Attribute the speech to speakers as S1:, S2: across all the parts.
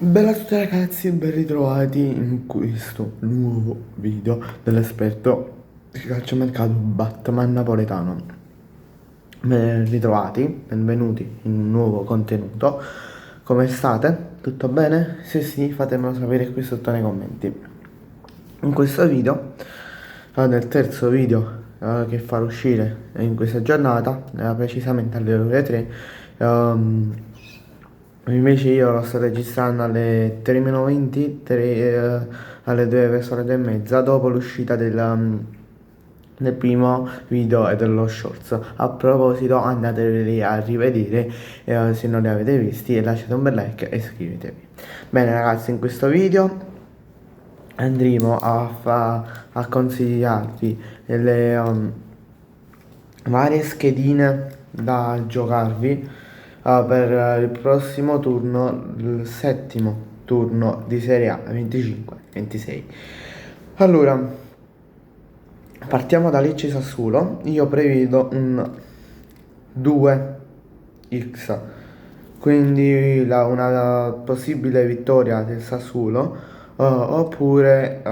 S1: Bella a tutti ragazzi, ben ritrovati in questo nuovo video dell'esperto di calciomercato Batman napoletano. Ben ritrovati, benvenuti in un nuovo contenuto. Come state? Tutto bene? Se sì, fatemelo sapere qui sotto nei commenti. In questo video, nel terzo video che farò uscire in questa giornata, precisamente alle ore 3, invece io lo sto registrando alle 3:20, alle 2 verso le 2 e mezza, dopo l'uscita del primo video e dello shorts. A proposito, andateli a rivedere se non li avete visti e lasciate un bel like e iscrivetevi. Bene ragazzi, in questo video andremo a consigliarvi le varie schedine da giocarvi per il prossimo turno, il settimo turno di Serie A 25-26. Allora, partiamo da Lecce Sassuolo. Io prevedo un 2x, quindi una possibile vittoria del Sassuolo, oppure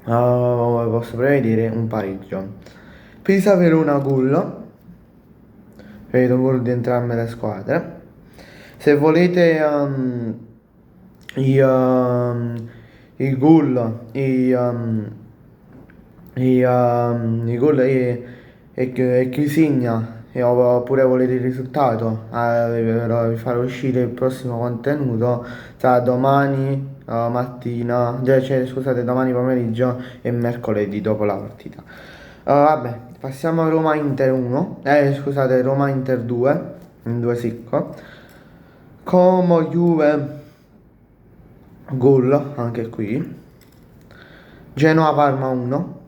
S1: posso prevedere un pareggio. Pisa Verona Gullo, vedo un gol di entrambe le squadre. Se volete i, i gol, i gol e chi segna, oppure volete il risultato, vi farò uscire il prossimo contenuto tra domani mattina, cioè, scusate, domani pomeriggio e mercoledì dopo la partita. Vabbè, passiamo a Roma Inter 1, scusate, Roma Inter 2, in 2 sicco. Como Juve, gol anche qui. Genoa Parma 1,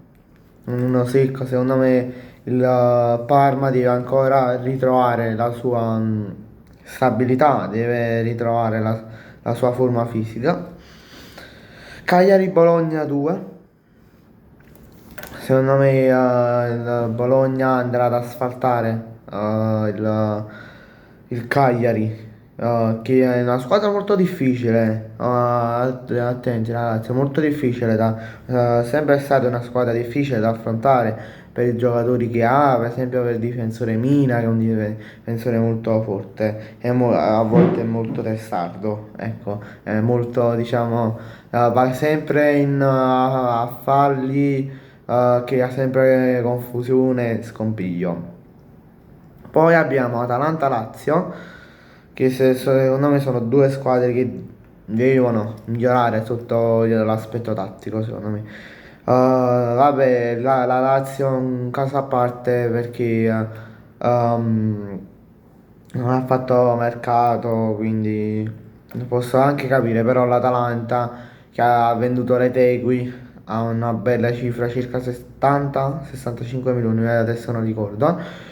S1: uno secco, secondo me il Parma deve ancora ritrovare la sua stabilità, deve ritrovare la sua forma fisica. Cagliari Bologna 2, secondo me il Bologna andrà ad asfaltare il Cagliari, che è una squadra molto difficile. Attenti ragazzi, è molto difficile sempre stata una squadra difficile da affrontare per i giocatori che ha, per esempio per il difensore Mina, che è un difensore molto forte e a volte è molto testardo, ecco, è molto, diciamo, va sempre a falli, crea sempre confusione e scompiglio. Poi abbiamo Atalanta-Lazio, che secondo me sono due squadre che devono migliorare sotto l'aspetto tattico, secondo me. Vabbè, la Lazio è un caso a parte perché non ha fatto mercato, quindi lo posso anche capire, però l'Atalanta che ha venduto Retegui a una bella cifra, circa 70-65 milioni, adesso non ricordo.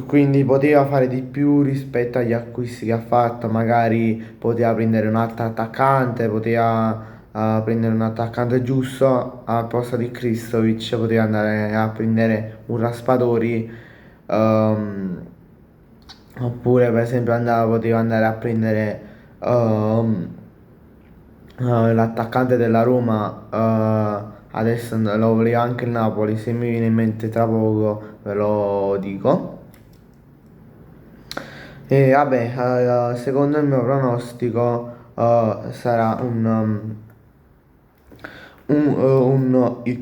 S1: Quindi poteva fare di più rispetto agli acquisti che ha fatto, magari poteva prendere un altro attaccante, poteva prendere un attaccante giusto al posto di Kristovic, poteva andare a prendere un Raspadori, oppure per esempio poteva andare a prendere ehm, l'attaccante della Roma, adesso lo voleva anche il Napoli, se mi viene in mente tra poco ve lo dico. E vabbè, secondo il mio pronostico sarà un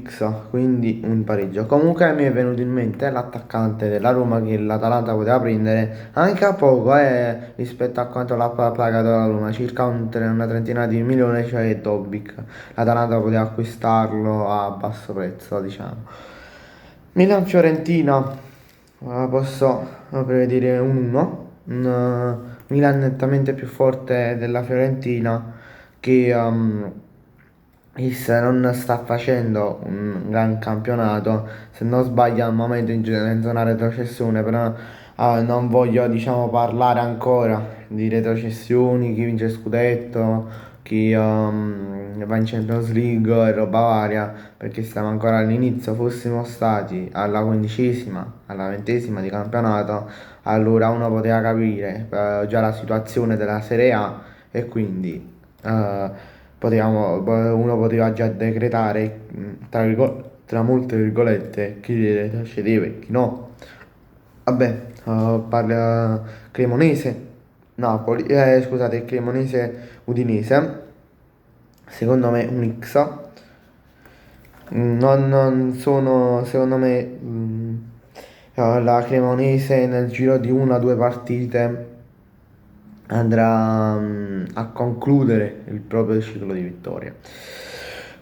S1: X, quindi un pareggio. Comunque mi è venuto in mente l'attaccante della Roma che l'Atalanta poteva prendere anche a poco rispetto a quanto l'ha pagato la Roma, circa una trentina di milioni, cioè Dobbik. L'Atalanta poteva acquistarlo a basso prezzo, diciamo. Milan-Fiorentina, posso prevedere un 1. Milan nettamente più forte della Fiorentina che non sta facendo un gran campionato, se non sbaglio al momento in zona retrocessione, però non voglio diciamo parlare ancora di retrocessioni, chi vince il scudetto, chi va in Champions League e roba varia, perché stiamo ancora all'inizio. Fossimo stati alla 15ª, alla 20ª di campionato, allora uno poteva capire già la situazione della Serie A e quindi uno poteva già decretare, tra molte virgolette, chi scendeva e chi no. Vabbè, parla Cremonese, Napoli, scusate, Cremonese Udinese, secondo me un X. Non sono, secondo me, la Cremonese nel giro di una o due partite andrà a concludere il proprio ciclo di vittoria.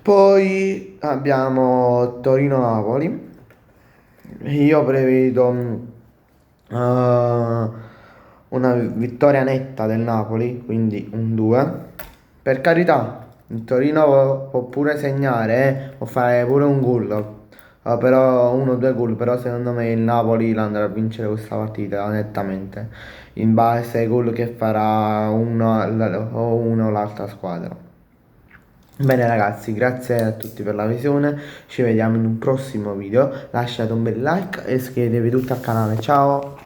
S1: Poi abbiamo Torino-Napoli. Io prevedo una vittoria netta del Napoli, quindi un 2. Per carità, il Torino può pure segnare, può fare pure un gol, però uno o due gol, però secondo me il Napoli andrà a vincere questa partita nettamente, in base ai gol che farà uno o l'altra squadra. Bene ragazzi, grazie a tutti per la visione, ci vediamo in un prossimo video, lasciate un bel like e iscrivetevi tutti al canale, ciao!